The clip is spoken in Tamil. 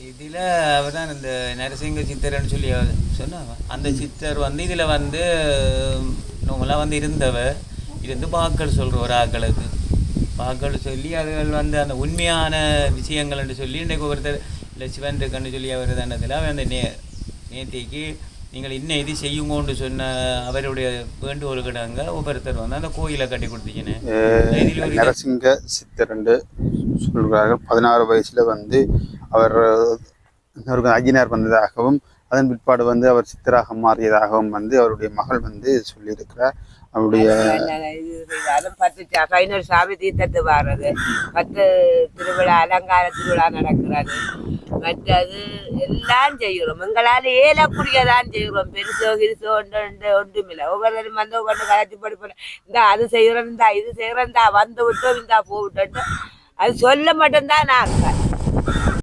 இதில் அவர் தான் இந்த நரசிங்க சித்தர்ன்னு சொல்லி சொன்னாங்க. அந்த சித்தர் வந்து இதில் வந்து நம்மளாம் வந்து இருந்து வாக்கள் சொல்கிற ஒரு ஆக்களுக்கு வாக்கள் சொல்லி அதுகள் வந்து அந்த உண்மையான விஷயங்கள்னு சொல்லி இன்றைக்கு ஒருத்தர் இல்லை சிவன் இருக்குன்னு சொல்லி அவர் தானதில் அவர் அந்த நேத்திக்கு நீங்கள் இன்னும் இது செய்யுங்கோன்னு சொன்ன அவருடைய வேண்டுகோள் கிடங்க ஒவ்வொருத்தர் வந்து அந்த கோயிலை கட்டி கொடுத்துச்சின்னு நரசிங்க சித்தர் என்று சொல்கிறார்கள். 16 வயசுல வந்து அவர் அஜினார் வந்ததாகவும் அதன் பிற்பாடு வந்து அவர் சித்தராக மாறியதாகவும் வந்து அவருடைய மகள் வந்து சொல்லியிருக்கிறார். அவருடைய 10 சாமி தீர்த்தத்து வாரது, 10 திருவிழா அலங்கார திருவிழா நடக்கிறது, மற்றது எல்லாம் செய்கிறோம். எங்களால் ஏலக்கூடியதான் செய்கிறோம். பெருசோ கிருசோ ஒன்றுமில்லை. ஒவ்வொருத்தரும் வந்து ஒவ்வொன்று கலைச்சி படிப்போம். இந்தா அது செய்கிறோம், இந்தா இது செய்கிறோம், இந்தா வந்து விட்டோம், இந்தா போவிட்டோம். அது சொல்ல மட்டும்தான் நாங்கள்